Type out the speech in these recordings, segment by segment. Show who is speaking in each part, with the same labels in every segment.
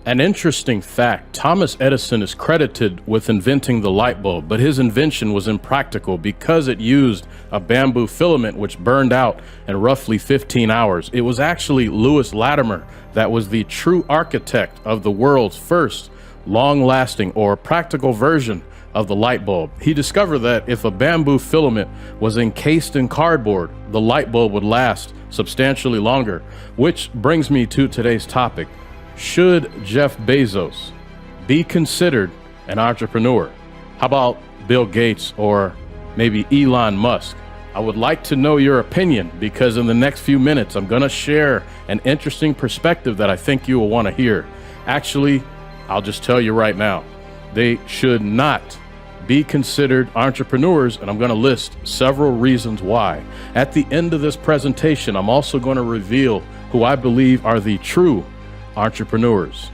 Speaker 1: An interesting fact, Thomas Edison is credited with inventing the light bulb, but his invention was impractical because it used a bamboo filament which burned out in roughly 15 hours. It was actually Lewis Latimer that was the true architect of the world's first long-lasting or practical version of the light bulb. He discovered that if a bamboo filament was encased in cardboard, the light bulb would last substantially longer, which brings me to today's topic. Should Jeff Bezos be considered an entrepreneur? How about Bill Gates or maybe Elon Musk? I would like to know your opinion because in the next few minutes, I'm going to share an interesting perspective that I think you will want to hear. Actually, I'll just tell you right now, they should not be considered entrepreneurs, and I'm going to list several reasons why. At the end of this presentation, I'm also going to reveal who I believe are the true entrepreneurs.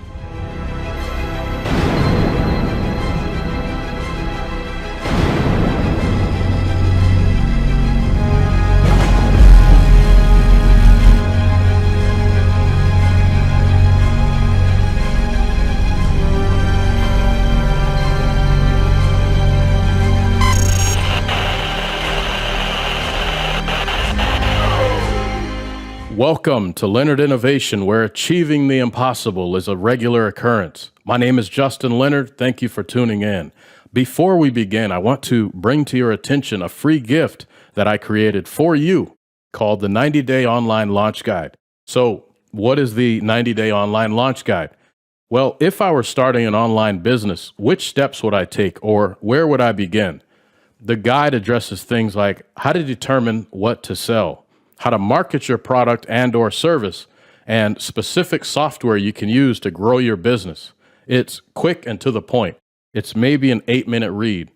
Speaker 1: Welcome to Leonard Innovation, where achieving the impossible is a regular occurrence. My name is Justin Leonard. Thank you for tuning in. Before we begin, I want to bring to your attention a free gift that I created for you called the 90-Day Online Launch Guide. So, what is the 90-Day Online Launch Guide? Well, if I were starting an online business, which steps would I take or where would I begin? The guide addresses things like how to determine what to sell, how to market your product and or service, and specific software you can use to grow your business. It's quick and to the point. It's maybe an 8-minute read.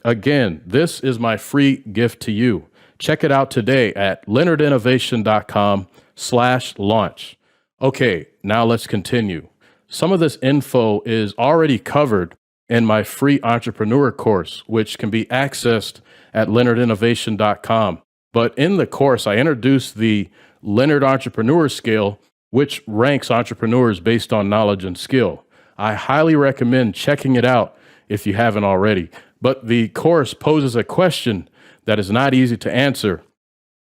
Speaker 1: Again, this is my free gift to you. Check it out today at leonardinnovation.com/launch. Okay, now let's continue. Some of this info is already covered in my free entrepreneur course, which can be accessed at leonardinnovation.com. But in the course, I introduced the Leonard Entrepreneur Scale, which ranks entrepreneurs based on knowledge and skill. I highly recommend checking it out if you haven't already. But the course poses a question that is not easy to answer,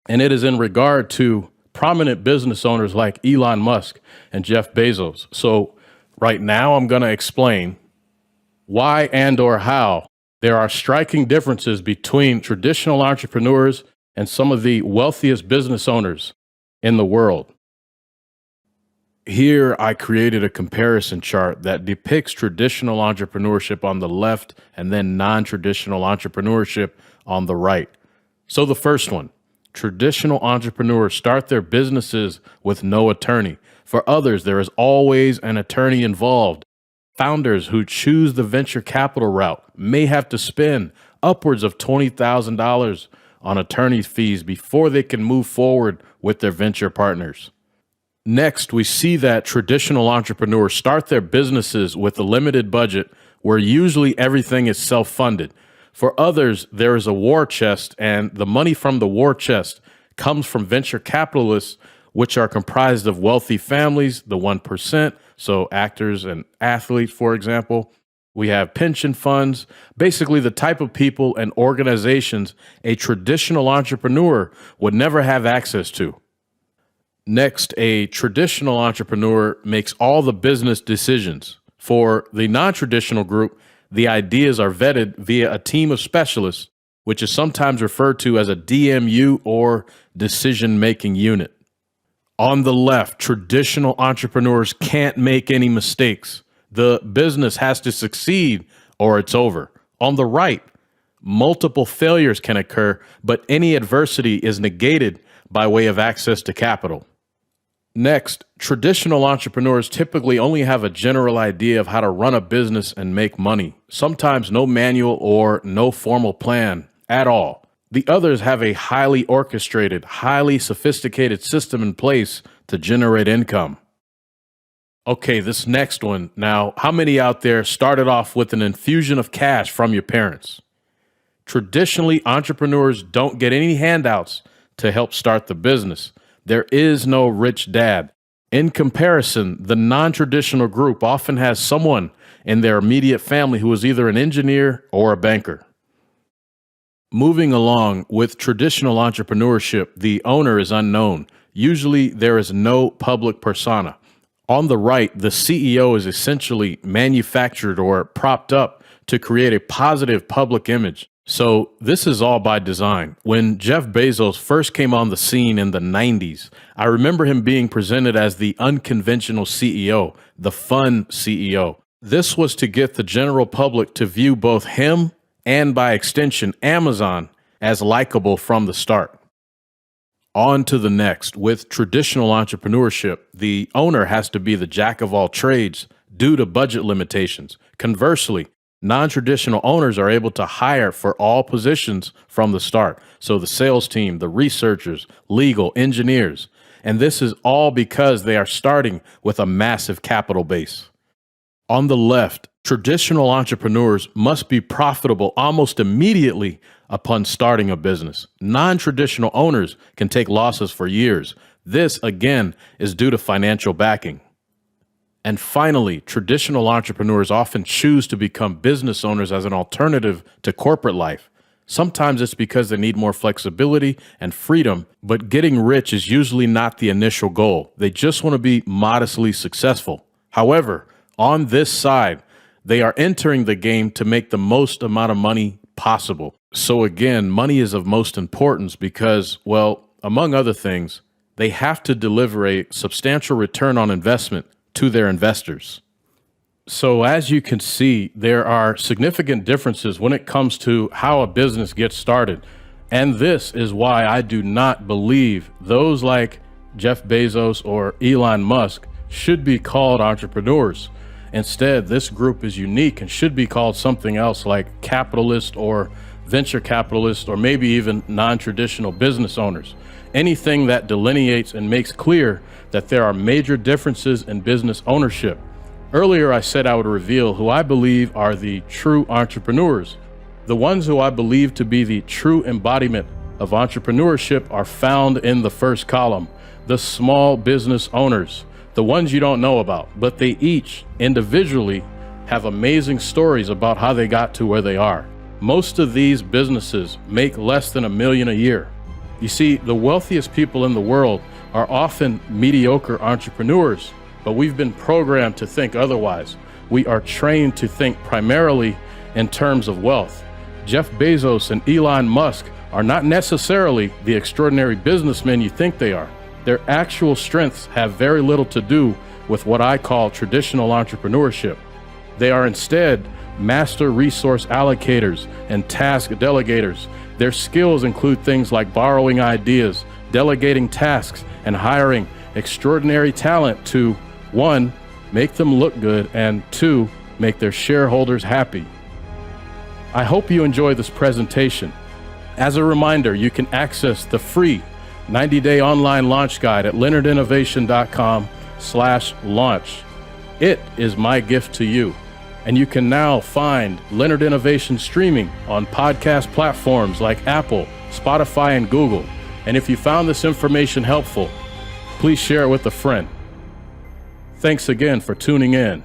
Speaker 1: and it is in regard to prominent business owners like Elon Musk and Jeff Bezos. So right now, I'm going to explain why and or how there are striking differences between traditional entrepreneurs and some of the wealthiest business owners in the world. Here, I created a comparison chart that depicts traditional entrepreneurship on the left and then non-traditional entrepreneurship on the right. So the first one, traditional entrepreneurs start their businesses with no attorney. For others, there is always an attorney involved. Founders who choose the venture capital route may have to spend upwards of $20,000 on attorney's fees before they can move forward with their venture partners. Next, we see that traditional entrepreneurs start their businesses with a limited budget where usually everything is self-funded. For others, there is a war chest, and the money from the war chest comes from venture capitalists, which are comprised of wealthy families, the 1%, so actors and athletes, for example. We have pension funds, basically the type of people and organizations a traditional entrepreneur would never have access to. Next, a traditional entrepreneur makes all the business decisions. For the non-traditional group, the ideas are vetted via a team of specialists, which is sometimes referred to as a DMU or decision-making unit. On the left, traditional entrepreneurs can't make any mistakes. The business has to succeed or it's over. On the right, multiple failures can occur, but any adversity is negated by way of access to capital. Next, traditional entrepreneurs typically only have a general idea of how to run a business and make money, sometimes no manual or no formal plan at all. The others have a highly orchestrated, highly sophisticated system in place to generate income. Okay, this next one. Now, how many out there started off with an infusion of cash from your parents? Traditionally, entrepreneurs don't get any handouts to help start the business. There is no rich dad. In comparison, the non-traditional group often has someone in their immediate family who is either an engineer or a banker. Moving along with traditional entrepreneurship, the owner is unknown. Usually there is no public persona. On the right, the CEO is essentially manufactured or propped up to create a positive public image. So this is all by design. When Jeff Bezos first came on the scene in the 90s, I remember him being presented as the unconventional CEO, the fun CEO. This was to get the general public to view both him and, by extension, Amazon as likable from the start. On to the next. With traditional entrepreneurship, the owner has to be the jack of all trades due to budget limitations. Conversely, non-traditional owners are able to hire for all positions from the start. So the sales team, the researchers, legal, engineers. And this is all because they are starting with a massive capital base. On the left, traditional entrepreneurs must be profitable almost immediately upon starting a business. Non-traditional owners can take losses for years. This, again, is due to financial backing. And finally, traditional entrepreneurs often choose to become business owners as an alternative to corporate life. Sometimes it's because they need more flexibility and freedom, but getting rich is usually not the initial goal. They just want to be modestly successful. However, on this side, they are entering the game to make the most amount of money possible. So again, money is of most importance because, well, among other things, they have to deliver a substantial return on investment to their investors. So as you can see, there are significant differences when it comes to how a business gets started. And this is why I do not believe those like Jeff Bezos or Elon Musk should be called entrepreneurs. Instead, this group is unique and should be called something else like capitalist or venture capitalist, or maybe even non-traditional business owners. Anything that delineates and makes clear that there are major differences in business ownership. Earlier, I said I would reveal who I believe are the true entrepreneurs. The ones who I believe to be the true embodiment of entrepreneurship are found in the first column, the small business owners, the ones you don't know about, but they each individually have amazing stories about how they got to where they are. Most of these businesses make less than $1 million a year. You see, the wealthiest people in the world are often mediocre entrepreneurs, but we've been programmed to think otherwise. We are trained to think primarily in terms of wealth. Jeff Bezos and Elon Musk are not necessarily the extraordinary businessmen you think they are. Their actual strengths have very little to do with what I call traditional entrepreneurship. They are instead master resource allocators and task delegators. Their skills include things like borrowing ideas, delegating tasks, and hiring extraordinary talent to, 1, make them look good, and 2, make their shareholders happy. I hope you enjoy this presentation. As a reminder, you can access the free 90-day online launch guide at leonardinnovation.com/launch. It is my gift to you. And you can now find Leonard Innovation streaming on podcast platforms like Apple, Spotify, and Google. And if you found this information helpful, please share it with a friend. Thanks again for tuning in.